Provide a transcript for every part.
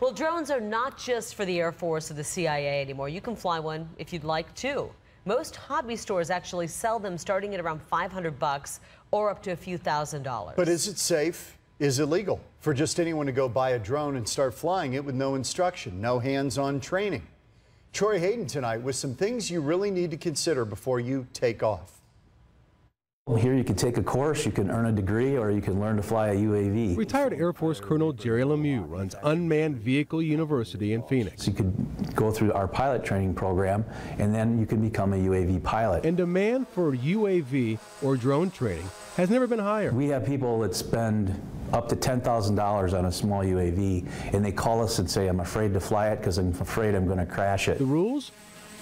Well, drones are not just for the Air Force or the CIA anymore. You can fly one if you'd like to. Most hobby stores actually sell them starting at around $500 or up to a few $1,000s. But is it safe? Is it legal for just anyone to go buy a drone and start flying it with no instruction, no hands-on training? Troy Hayden tonight with some things you really need to consider before you take off. Here you can take a course, you can earn a degree, or you can learn to fly a UAV. Retired Air Force Colonel Jerry Lemieux runs Unmanned Vehicle University in Phoenix. So you could go through our pilot training program, and then you can become a UAV pilot. And demand for UAV or drone training has never been higher. We have people that spend up to $10,000 on a small UAV, and they call us and say, I'm afraid to fly it because I'm afraid I'm going to crash it. The rules?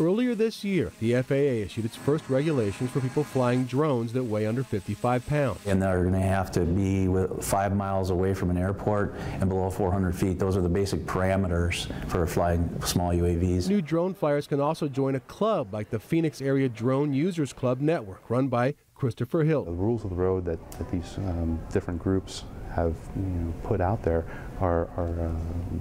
Earlier this year, the FAA issued its first regulations for people flying drones that weigh under 55 pounds. And they're going to have to be 5 miles away from an airport and below 400 feet. Those are the basic parameters for flying small UAVs. New drone flyers can also join a club like the Phoenix Area Drone Users Club Network, run by Christopher Hill. The rules of the road that these different groups have put out there are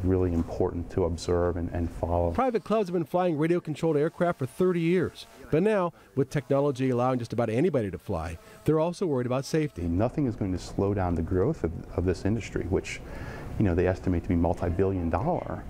really important to observe and follow. Private clubs have been flying radio-controlled aircraft for 30 years. But now, with technology allowing just about anybody to fly, they're also worried about safety. Nothing is going to slow down the growth of this industry, which they estimate to be multi-billion-dollar,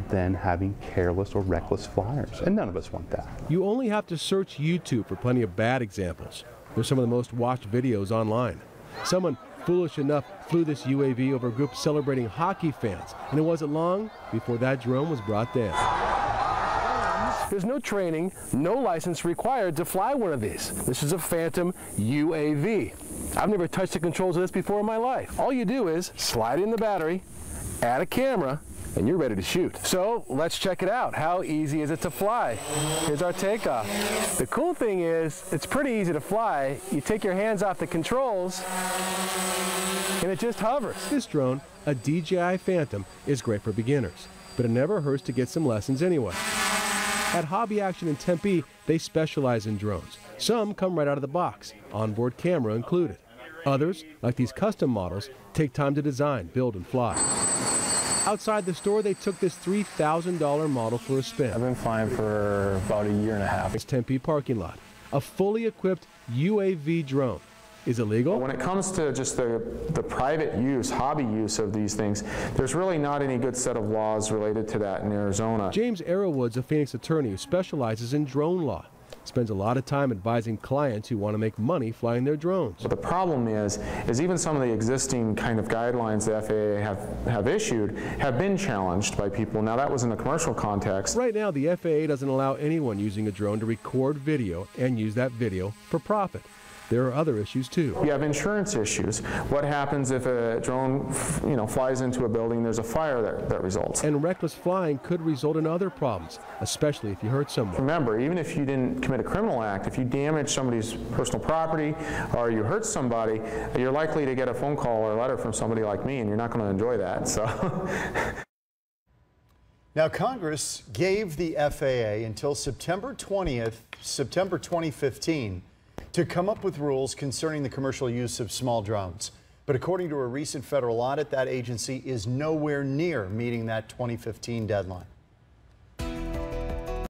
than having careless or reckless flyers. And none of us want that. You only have to search YouTube for plenty of bad examples. They're some of the most watched videos online. Someone foolish enough flew this UAV over a group celebrating hockey fans, and it wasn't long before that drone was brought down. There's no training, no license required to fly one of these. This is a Phantom UAV. I've never touched the controls of this before in my life. All you do is slide in the battery, add a camera, and you're ready to shoot. So let's check it out. How easy is it to fly? Here's our takeoff. The cool thing is, it's pretty easy to fly. You take your hands off the controls, and it just hovers. This drone, a DJI Phantom, is great for beginners, but it never hurts to get some lessons anyway. At Hobby Action in Tempe, they specialize in drones. Some come right out of the box, onboard camera included. Others, like these custom models, take time to design, build, and fly. Outside the store, they took this $3,000 model for a spin. I've been flying for about a year and a half. It's Tempe parking lot. A fully equipped UAV drone. Is it legal? When it comes to just the private use, hobby use of these things, there's really not any good set of laws related to that in Arizona. James Arrowwood's a Phoenix attorney who specializes in drone law. Spends a lot of time advising clients who want to make money flying their drones. But the problem is even some of the existing kind of guidelines the FAA have issued have been challenged by people. Now that was in a commercial context. Right now the FAA doesn't allow anyone using a drone to record video and use that video for profit. There are other issues too. You have insurance issues. What happens if a drone flies into a building, there's a fire that results? And reckless flying could result in other problems, especially if you hurt someone. Remember, even if you didn't commit a criminal act, if you damage somebody's personal property or you hurt somebody, you're likely to get a phone call or a letter from somebody like me, and you're not going to enjoy that. So. Now, Congress gave the FAA until September 20th, September 2015, to come up with rules concerning the commercial use of small drones. But according to a recent federal audit, that agency is nowhere near meeting that 2015 deadline.